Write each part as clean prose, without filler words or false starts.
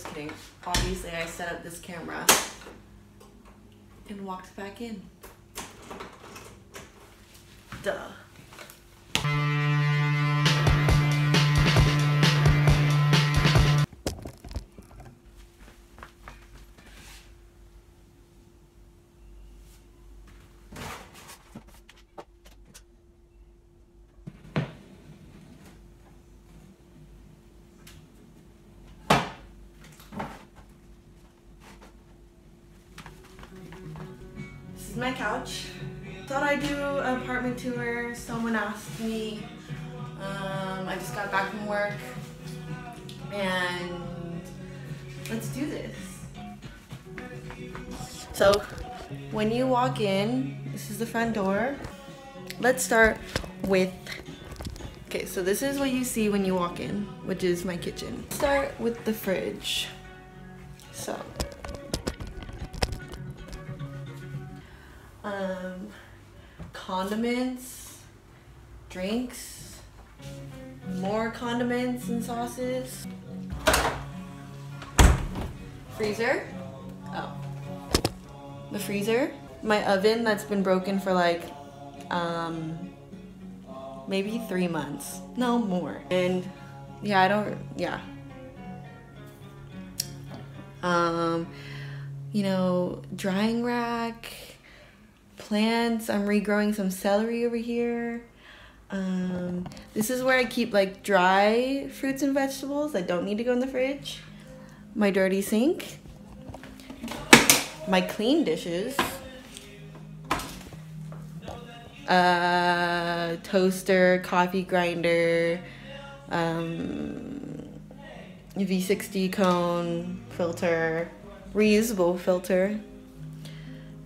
just kidding. Obviously, I set up this camera and walked back in. Duh. This is my couch. Thought I'd do an apartment tour. Someone asked me. I just got back from work and let's do this. So when you walk in, this is the front door. Let's start with, okay, so this is what you see when you walk in, which is my kitchen. Start with the fridge. So condiments, drinks, more condiments and sauces. Freezer. Oh. The freezer. My oven that's been broken for like maybe 3 months. No, more. And yeah, you know, drying rack, plants. I'm regrowing some celery over here. This is where I keep like dry fruits and vegetables that don't need to go in the fridge. My dirty sink. My clean dishes. Toaster, coffee grinder, V60 cone, filter, reusable filter.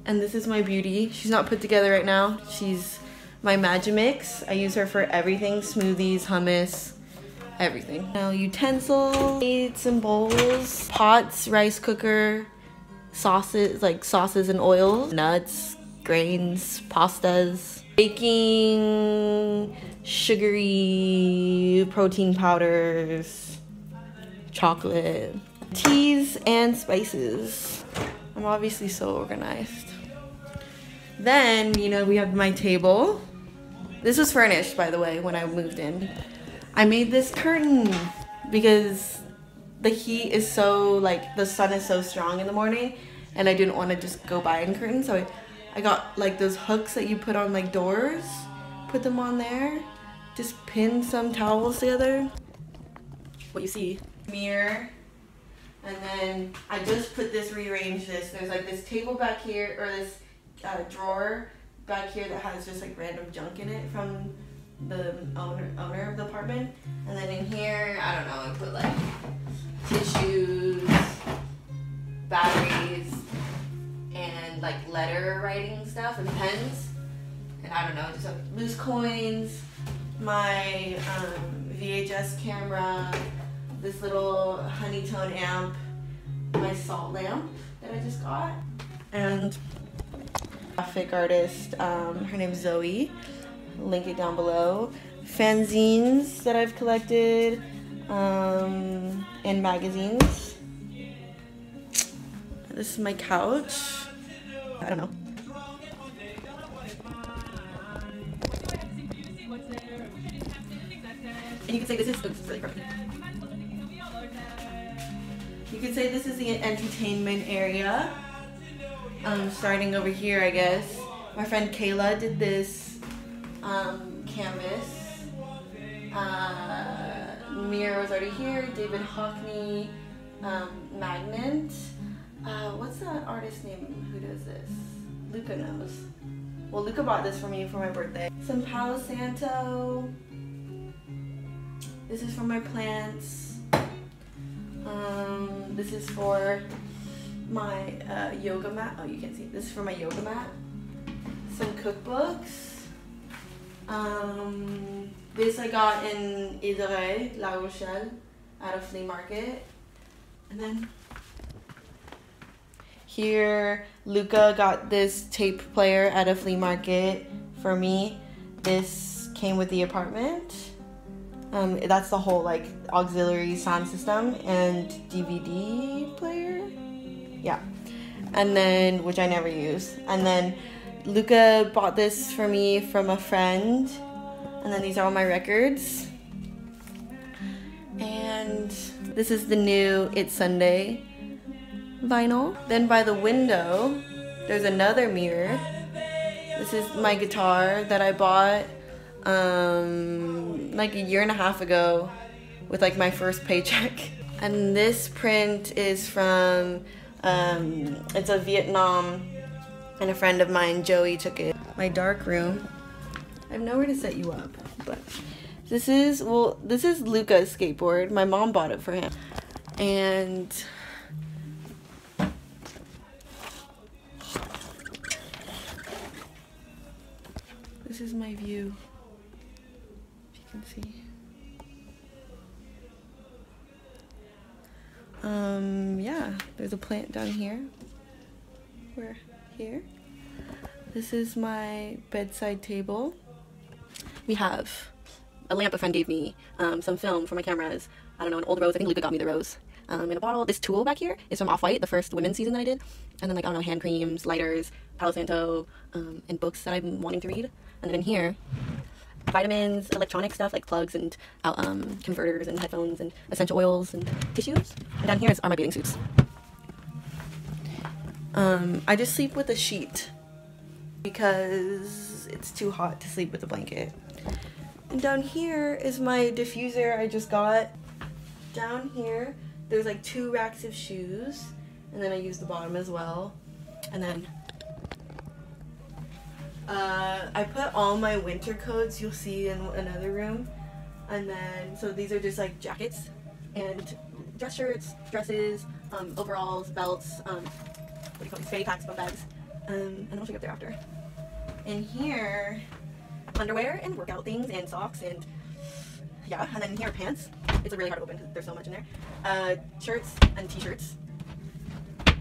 And this is my beauty. She's not put together right now. She's my Magimix. I use her for everything, smoothies, hummus, everything. Now utensils, plates and bowls, pots, rice cooker, sauces, like sauces and oils, nuts, grains, pastas, baking, sugary protein powders, chocolate, teas and spices. I'm obviously so organized. Then, you know, we have my table. This was furnished, by the way, when I moved in. I made this curtain because the heat is so, like, the sun is so strong in the morning and I didn't want to just go buy a curtain. So I got, like, those hooks that you put on, like, doors. Put them on there. Just pin some towels together. What you see. Mirror. And then I just put this, rearranged this. There's like this table back here, or this drawer back here that has just like random junk in it from the owner of the apartment. And then in here, I don't know, I put like tissues, batteries, and like letter writing stuff and pens. And I don't know, just like loose coins, my VHS camera, this little honeytone amp, my salt lamp that I just got, and graphic artist, her name's Zoe, link it down below, fanzines that I've collected, and magazines. This is my couch. I don't know. And you can say this is, oops, really broken. You could say this is the entertainment area. Starting over here, I guess. My friend Kayla did this canvas. Mirror was already here. David Hockney, magnet. What's that artist name who does this? Luca knows. Well, Luca bought this for me for my birthday. Some Palo Santo. This is for my plants. This is for my yoga mat. Oh, you can't see it. This is for my yoga mat. Some cookbooks. This I got in Idere, La Rochelle, at a flea market. And then here, Luca got this tape player at a flea market for me. This came with the apartment. That's the whole like auxiliary sound system and DVD player. Yeah. And then, which I never use. And then Luca bought this for me from a friend. And then these are all my records. And this is the new It's Sunday vinyl. Then by the window, there's another mirror. This is my guitar that I bought like a year and a half ago with like my first paycheck. And this print is from, it's a Vietnam, and a friend of mine, Joey, took it. My dark room. I have nowhere to set you up, but this is Luca's skateboard. My mom bought it for him. And this is my view, if you can see. Yeah, there's a plant down here. We're here. This is my bedside table. We have a lamp a friend gave me, some film for my cameras, I don't know, an old rose, I think Luca got me the rose, in a bottle. This tool back here is from Off-White, the first women's season that I did. And then like, I don't know, hand creams, lighters, Palo Santo, and books that I've been wanting to read. And then in here, vitamins, electronic stuff like plugs and converters and headphones and essential oils and tissues. And down here are my bathing suits. I just sleep with a sheet because it's too hot to sleep with a blanket. And down here is my diffuser I just got. Down here, there's like 2 racks of shoes, and then I use the bottom as well. And then I put all my winter coats you'll see in another room. And then, so these are just like jackets and dress shirts, dresses, overalls, belts, what do you call these, fanny packs, bum bags, and I'll show you up there after. And here, underwear and workout things and socks and yeah, and then here are pants. It's really hard to open because there's so much in there. Shirts and t-shirts,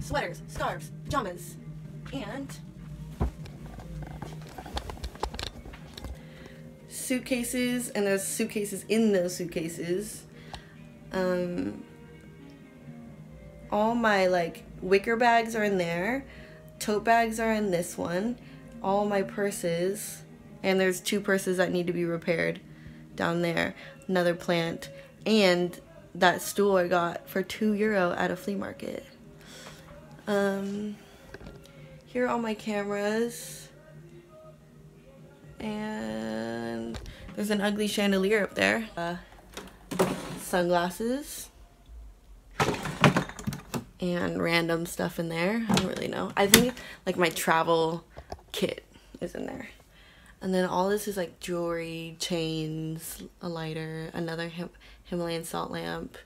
sweaters, scarves, pajamas, and suitcases, and there's suitcases in those suitcases. All my like wicker bags are in there, tote bags are in this one, all my purses, and there's 2 purses that need to be repaired down there, another plant, and that stool I got for €2 at a flea market. Here are all my cameras, and there's an ugly chandelier up there. Sunglasses and random stuff in there. I don't really know. I think like my travel kit is in there. And then all this is like jewelry, chains, a lighter, another Himalayan salt lamp,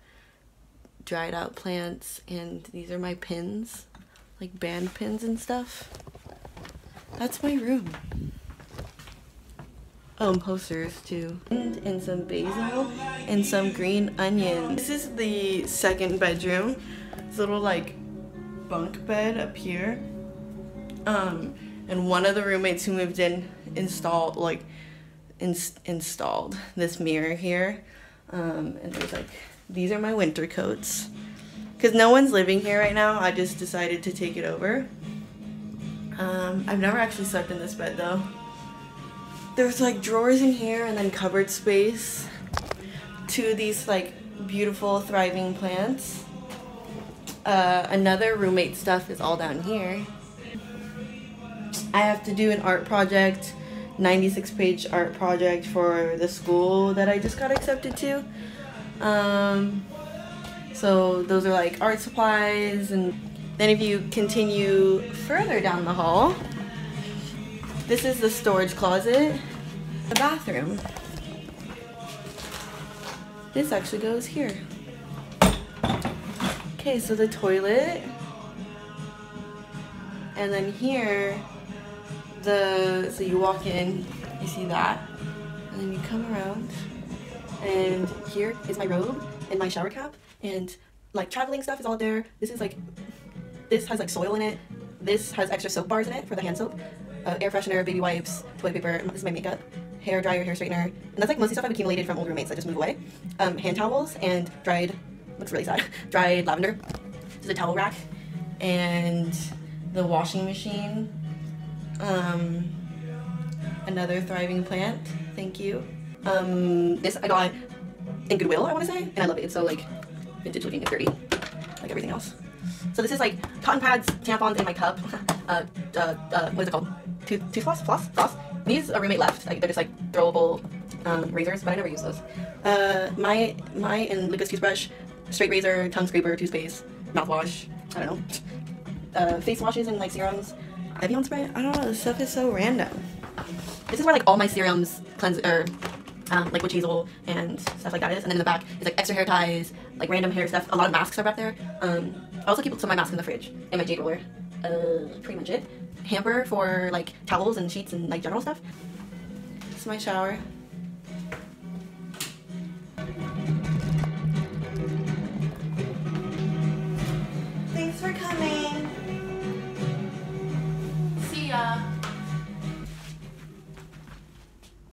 dried out plants, and these are my pins, like band pins and stuff. That's my room. Oh, posters too. And some basil and some green onions. This is the second bedroom. This little like bunk bed up here. And one of the roommates who moved in installed this mirror here. And there's like, these are my winter coats. Because no one's living here right now, I just decided to take it over. I've never actually slept in this bed though. There's like drawers in here and then cupboard space. 2 of these like beautiful thriving plants. Another roommate stuff is all down here. I have to do an art project, 96-page art project for the school that I just got accepted to. So those are like art supplies. And then if you continue further down the hall, this is the storage closet, the bathroom. This actually goes here. Okay, so the toilet, and then here, so you walk in, you see that, and then you come around, and here is my robe and my shower cap, and like traveling stuff is all there. This has like soil in it. This has extra soap bars in it for the hand soap, air freshener, baby wipes, toilet paper. This is my makeup, hair dryer, hair straightener, and that's like mostly stuff I've accumulated from old roommates that just moved away. Hand towels and dried, looks really sad, dried lavender. This is a towel rack, and the washing machine. Another thriving plant, thank you. This I got in Goodwill, I want to say, and I love it. It's so like vintage looking and dirty, like everything else. So this is like cotton pads, tampons in my cup. What is it called? Tooth floss. These a roommate left. Like, they're just like throwable razors, but I never use those. My and Lucas toothbrush, straight razor, tongue scraper, toothpaste, mouthwash. I don't know. Face washes and like serums. Evian spray. I don't know. This stuff is so random. This is where like all my serums, like witch hazel and stuff like that is, and then in the back is like extra hair ties, like random hair stuff. A lot of masks are back there. I also keep some of my masks in the fridge and my jade roller. Pretty much it. Hamper for like towels and sheets and like general stuff. This is my shower. Thanks for coming. See ya.